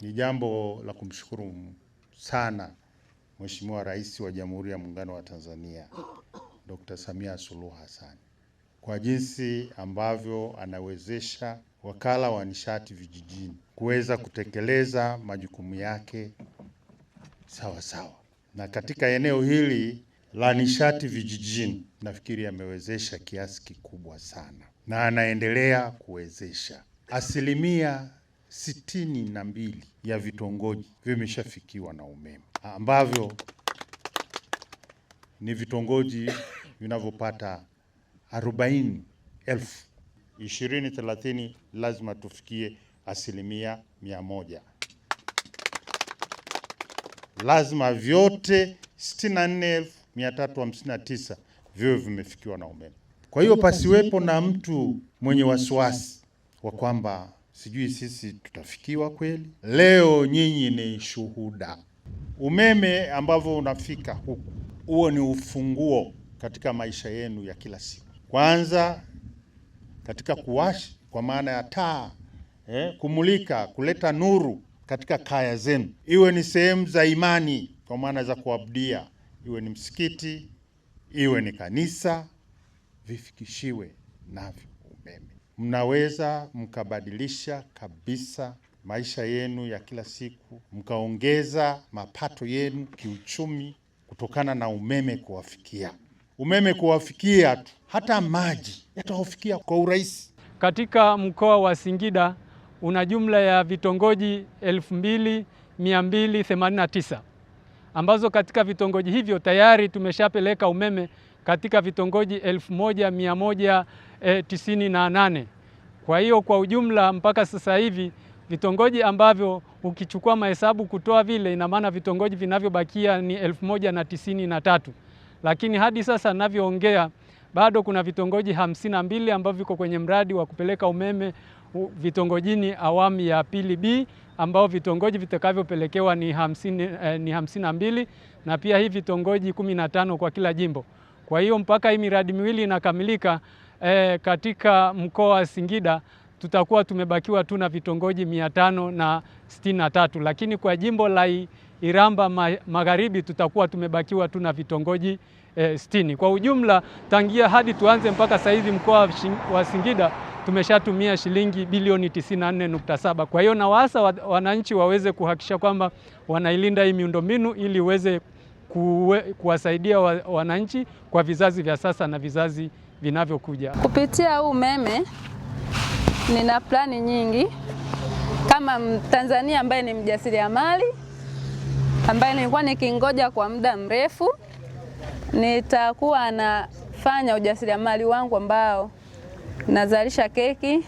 Ni jambo la kumshukuru sana Mheshimiwa Rais wa Jamhuri ya Muungano wa Tanzania Dr. Samia Suluhu Hassan kwa jinsi ambavyo anawezesha Wakala wa Nishati Vijijini kuweza kutekeleza majukumu yake sawa sawa. Na katika eneo hili la nishati vijijini nafikiri amewezesha kiasi kikubwa sana na anaendelea kuwezesha. 62% ya vitongoji vimeshafikiwa na umeme, ambavyo ni vitongoji vinavyopata 40,000. 2030 lazima tufikie 100%. Lazima vyote 64,359 viwe vimefikiwa na umeme. Kwa hiyo pasiwepo na mtu mwenye wasiwasi wa kwamba sijui sisi tutafikiwa kweli. Leo nyinyi ni shuhuda. Umeme ambavyo unafika huku, huo ni ufunguo katika maisha yenu ya kila siku. Kwanza katika kuwasha kwa maana ya taa, kumulika, kuleta nuru katika kaya zenu, iwe ni sehemu za imani kwa maana za kuabudia, iwe ni msikiti, iwe ni kanisa, vifikishiwe navyo umeme. Mnaweza mkabadilisha kabisa maisha yenu ya kila siku, mkaongeza mapato yenu kiuchumi kutokana na umeme kuwafikia. Umeme kuwafikia tu, hata maji yatawafikia kwa urahisi. Katika mkoa wa Singida una jumla ya vitongoji 2289 ambazo katika vitongoji hivyo tayari tumeshapeleka umeme katika vitongoji 1198. Kwa hiyo kwa ujumla mpaka sasa hivi vitongoji ambavyo ukichukua mahesabu kutoa vile, ina maana vitongoji vinavyobakia ni 1093. Lakini hadi sasa ninavyoongea bado kuna vitongoji 52 ambavyo viko kwenye mradi wa kupeleka umeme vitongojini awamu ya pili B, ambao vitongoji vitakavyopelekewa ni 52 na pia hii vitongoji 15 kwa kila jimbo. Kwa hiyo mpaka hii miradi miwili inakamilika, katika mkoa wa Singida tutakuwa tumebakiwa tu na vitongoji 563, lakini kwa jimbo la Iramba Magharibi tutakuwa tumebakiwa tu na vitongoji 60. Kwa ujumla tangia hadi tuanze mpaka sasa hivi mkoa wa Singida tumeshatumia shilingi bilioni 94.7. Kwa hiyo nawaasa wananchi waweze kuhakikisha kwamba wanailinda hii miundombinu ili iweze kuwasaidia wananchi kwa vizazi vya sasa na vizazi vinavyokuja. Kupitia umeme nina plani nyingi kama Mtanzania ambaye ni mjasiriamali ambaye nilikuwa nikingoja kwa muda mrefu. Nitakuwa nafanya ujasiriamali wangu ambao nazalisha keki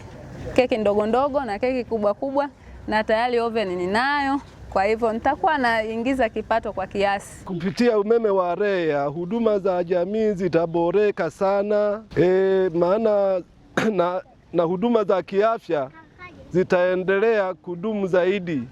ndogo ndogo na keki kubwa kubwa, na tayari oven ninayo. Kwa hivyo nitakuwa naingiza kipato kwa kiasi. Kupitia umeme wa REA huduma za jamii zitaboreka sana, maana na huduma za kiafya zitaendelea kudumu zaidi.